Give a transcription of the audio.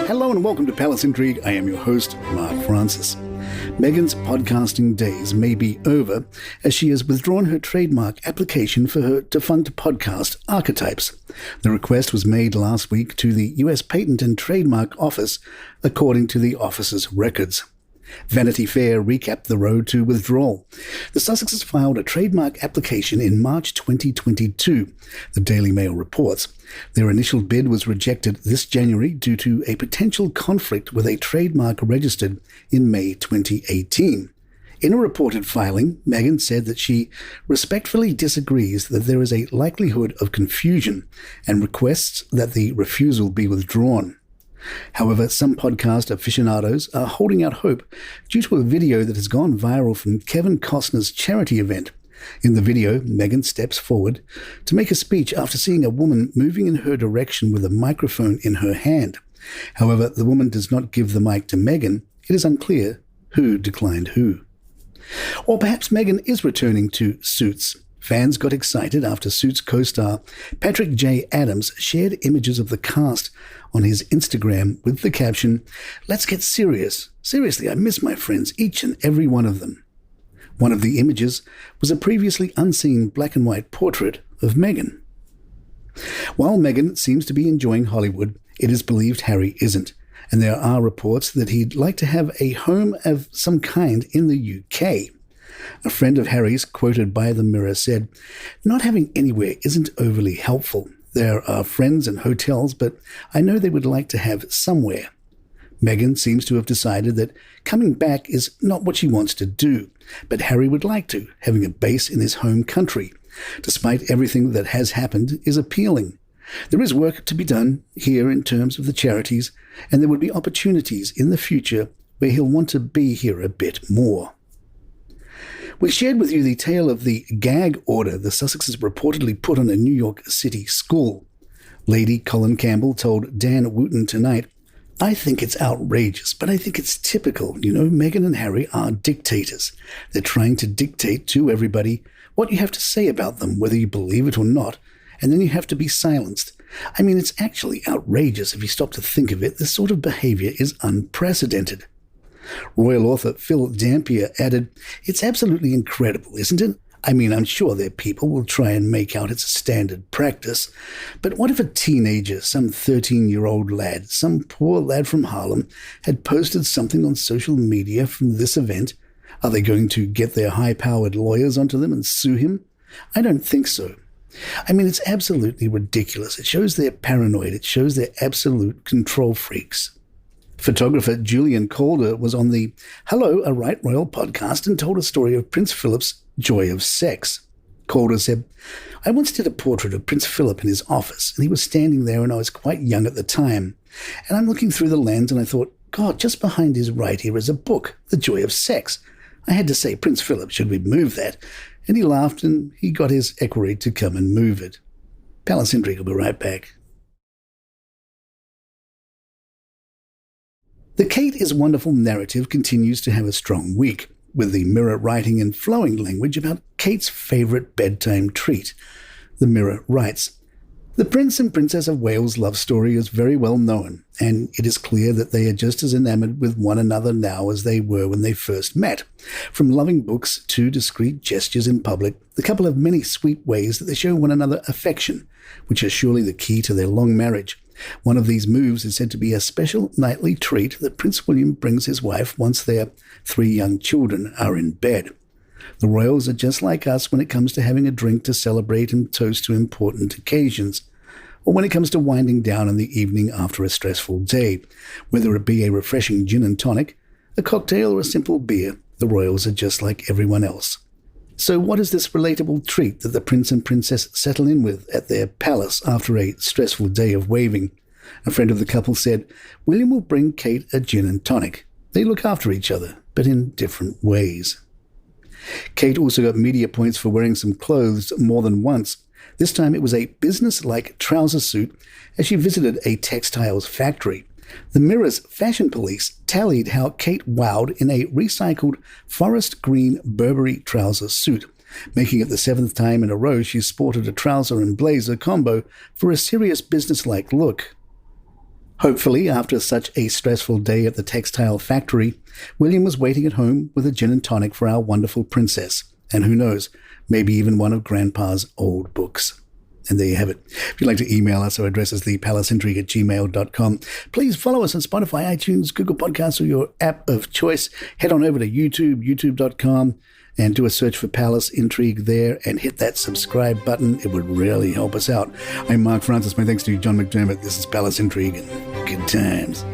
Hello and welcome to Palace Intrigue. I am your host, Mark Francis. Meghan's podcasting days may be over as she has withdrawn her trademark application for her defunct podcast, Archetypes. The request was made last week to the US Patent and Trademark Office, according to the office's records. Vanity Fair recapped the road to withdrawal. The Sussexes filed a trademark application in March 2022, the Daily Mail reports. Their initial bid was rejected this January due to a potential conflict with a trademark registered in May 2018. In a reported filing, Meghan said that she respectfully disagrees that there is a likelihood of confusion and requests that the refusal be withdrawn. However, some podcast aficionados are holding out hope due to a video that has gone viral from Kevin Costner's charity event. In the video, Meghan steps forward to make a speech after seeing a woman moving in her direction with a microphone in her hand. However, the woman does not give the mic to Meghan. It is unclear who declined who. Or perhaps Meghan is returning to Suits. Fans got excited after Suits co-star Patrick J. Adams shared images of the cast on his Instagram with the caption, "Let's get serious. Seriously, I miss my friends, each and every one of them." One of the images was a previously unseen black and white portrait of Meghan. While Meghan seems to be enjoying Hollywood, it is believed Harry isn't, and there are reports that he'd like to have a home of some kind in the UK. A friend of Harry's, quoted by the Mirror, said, "Not having anywhere isn't overly helpful. There are friends and hotels, but I know they would like to have somewhere." Meghan seems to have decided that coming back is not what she wants to do, but Harry would like to. Having a base in his home country, despite everything that has happened, is appealing. There is work to be done here in terms of the charities, and there would be opportunities in the future where he'll want to be here a bit more. We shared with you the tale of the gag order the Sussexes reportedly put on a New York City school. Lady Colin Campbell told Dan Wooten tonight, "I think it's outrageous, but I think it's typical. Meghan and Harry are dictators. They're trying to dictate to everybody what you have to say about them, whether you believe it or not, and then you have to be silenced. I mean, it's actually outrageous if you stop to think of it. This sort of behavior is unprecedented." Royal author Phil Dampier added, "It's absolutely incredible, isn't it? I mean, I'm sure their people will try and make out it's a standard practice. But what if a teenager, some 13-year-old lad, some poor lad from Harlem, had posted something on social media from this event? Are they going to get their high-powered lawyers onto them and sue him? I don't think so. I mean, it's absolutely ridiculous. It shows they're paranoid. It shows they're absolute control freaks." Photographer Julian Calder was on the Hello, a Right Royal podcast and told a story of Pince Philip's joy of sex. Calder said, "I once did a portrait of Pince Philip in his office, and he was standing there and I was quite young at the time. And I'm looking through the lens and I thought, God, just behind his right ear is a book, The Joy of Sex. I had to say, Pince Philip, should we move that? And he laughed and he got his equerry to come and move it." Palace Intrigue will be right back. The Kate is Wonderful narrative continues to have a strong week, with the Mirror writing in flowing language about Kate's favourite bedtime treat. The Mirror writes, "The Prince and Princess of Wales love story is very well known, and it is clear that they are just as enamoured with one another now as they were when they first met. From loving books to discreet gestures in public, the couple have many sweet ways that they show one another affection, which is surely the key to their long marriage. One of these moves is said to be a special nightly treat that Prince William brings his wife once their 3 young children are in bed. The royals are just like us when it comes to having a drink to celebrate and toast to important occasions, or when it comes to winding down in the evening after a stressful day. Whether it be a refreshing gin and tonic, a cocktail, or a simple beer, the royals are just like everyone else. So what is this relatable treat that the prince and princess settle in with at their palace after a stressful day of waving? A friend of the couple said, "William will bring Kate a gin and tonic. They look after each other, but in different ways." Kate also got media points for wearing some clothes more than once. This time it was a business-like trouser suit as she visited a textiles factory. The Mirror's fashion police tallied how Kate wowed in a recycled forest green Burberry trouser suit, making it the 7th time in a row she's sported a trouser and blazer combo for a serious businesslike look. Hopefully, after such a stressful day at the textile factory, William was waiting at home with a gin and tonic for our wonderful princess, and who knows, maybe even one of Grandpa's old books. And there you have it. If you'd like to email us, our address is thepalacintrigue@gmail.com. Please follow us on Spotify, iTunes, Google Podcasts, or your app of choice. Head on over to YouTube, youtube.com, and do a search for Palace Intrigue there and hit that subscribe button. It would really help us out. I'm Mark Francis. My thanks to John McDermott. This is Palace Intrigue, and good times.